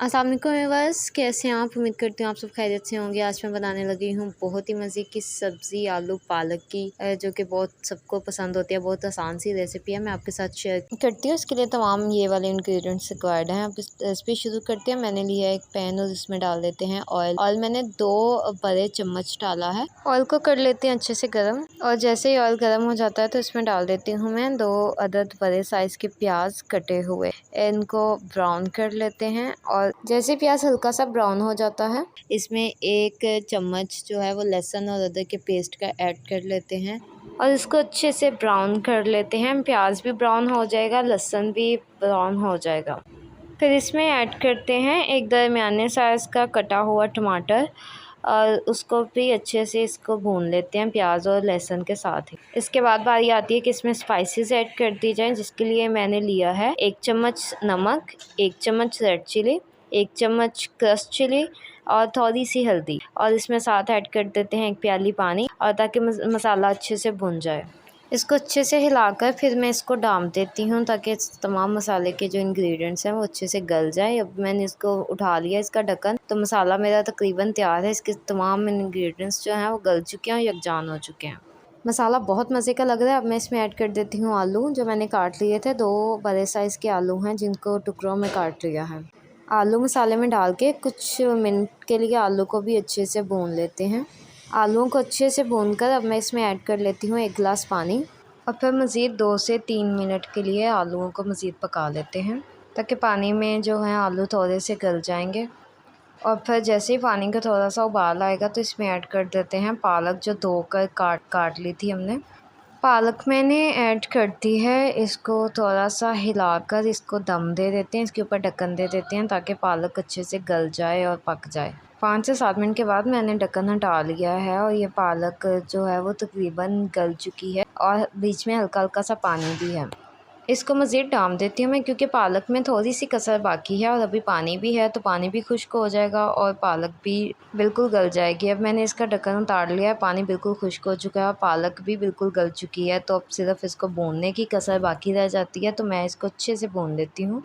अस्सलाम वालेकुम व्यूअर्स, कैसे हैं आप? उम्मीद करती हूँ आप सब खैरियत से होंगे। आज मैं बनाने लगी हूँ बहुत ही मज़े की सब्ज़ी आलू पालक की, जो कि बहुत सबको पसंद होती है। बहुत आसान सी रेसिपी है, मैं आपके साथ शेयर करती हूँ। इसके लिए तमाम ये वाले इंग्रेडिएंट्स रिक्वायर्ड हैं। आप इस रेसिपी शुरू करते हैं। मैंने लिया है एक पैन और इसमें डाल देते हैं ऑयल। ऑयल मैंने 2 बड़े चम्मच डाला है। ऑयल को कर लेते हैं अच्छे से गर्म, और जैसे ही ऑयल गर्म हो जाता है तो इसमें डाल देती हूँ मैं 2 अदद बड़े साइज़ के प्याज कटे हुए। इनको ब्राउन कर लेते हैं, और जैसे प्याज हल्का सा ब्राउन हो जाता है इसमें 1 चम्मच जो है वो लहसुन और अदरक के पेस्ट का ऐड कर लेते हैं, और इसको अच्छे से ब्राउन कर लेते हैं। प्याज भी ब्राउन हो जाएगा, लहसुन भी ब्राउन हो जाएगा। फिर इसमें ऐड करते हैं एक दरमियाने साइज़ का कटा हुआ टमाटर, और उसको भी अच्छे से इसको भून लेते हैं प्याज और लहसुन के साथ ही। इसके बाद बारी आती है कि इसमें स्पाइसेस ऐड कर दी जाएं, जिसके लिए मैंने लिया है 1 चम्मच नमक, 1 चम्मच रेड चिली, 1 चम्मच क्रश चिली और थोड़ी सी हल्दी, और इसमें साथ ऐड कर देते हैं 1 प्याली पानी, और ताकि मसाला अच्छे से भुन जाए। इसको अच्छे से हिलाकर फिर मैं इसको डाल देती हूँ, ताकि तमाम मसाले के जो इंग्रेडिएंट्स हैं वो अच्छे से गल जाए। अब मैंने इसको उठा लिया इसका ढक्कन, तो मसाला मेरा तकरीबन तैयार है। इसके तमाम इंग्रेडिएंट्स जो हैं वो गल चुके हैं और यकजान हो चुके हैं। मसाला बहुत मज़े का लग रहा है। अब मैं इसमें ऐड कर देती हूँ आलू, जो मैंने काट लिए थे। 2 बड़े साइज़ के आलू हैं जिनको टुकड़ों में काट लिया है। आलू मसाले में डाल के कुछ मिनट के लिए आलू को भी अच्छे से भून लेते हैं। आलूओं को अच्छे से भूनकर अब मैं इसमें ऐड कर लेती हूँ 1 गिलास पानी, और फिर मज़ीद 2 से 3 मिनट के लिए आलूओं को मज़ीद पका लेते हैं, ताकि पानी में जो है आलू थोड़े से गल जाएंगे। और फिर जैसे ही पानी का थोड़ा सा उबाल आएगा तो इसमें ऐड कर देते हैं पालक, जो धोकर काट ली थी हमने। पालक मैंने ऐड कर दी है। इसको थोड़ा सा हिलाकर इसको दम दे देते हैं, इसके ऊपर ढक्कन दे देते हैं, ताकि पालक अच्छे से गल जाए और पक जाए। 5 से 7 मिनट के बाद मैंने ढक्कन हटा लिया है, और ये पालक जो है वो तकरीबन गल चुकी है, और बीच में हल्का हल्का सा पानी भी है। इसको मज़ीद डाम देती हूँ मैं, क्योंकि पालक में थोड़ी सी कसर बाकी है, और अभी पानी भी है तो पानी भी खुश्क हो जाएगा और पालक भी बिल्कुल गल जाएगी। अब मैंने इसका ढक्कन उतार लिया है, पानी बिल्कुल खुश्क हो चुका है और पालक भी बिल्कुल गल चुकी है। तो अब सिर्फ इसको भूनने की कसर बाकी रह जाती है, तो मैं इसको अच्छे से भून लेती हूँ।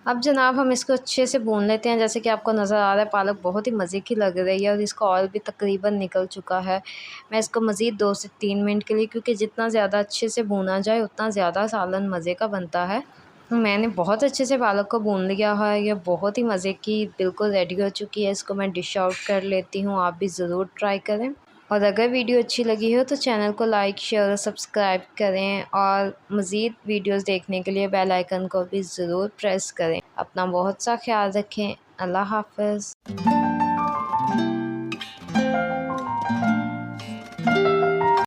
अब जनाब हम इसको अच्छे से भून लेते हैं। जैसे कि आपको नज़र आ रहा है पालक बहुत ही मज़े की लग रही है, और इसका ऑयल भी तकरीबन निकल चुका है। मैं इसको मज़ीद 2 से 3 मिनट के लिए, क्योंकि जितना ज़्यादा अच्छे से भूना जाए उतना ज़्यादा सालन मज़े का बनता है। मैंने बहुत अच्छे से पालक को भून लिया है। ये बहुत ही मज़े की बिल्कुल रेडी हो चुकी है। इसको मैं डिश आउट कर लेती हूँ। आप भी ज़रूर ट्राई करें, और अगर वीडियो अच्छी लगी हो तो चैनल को लाइक, शेयर और सब्सक्राइब करें, और मज़ीद वीडियोस देखने के लिए बेल आइकन को भी ज़रूर प्रेस करें। अपना बहुत सा ख्याल रखें। अल्लाह हाफ़िज़।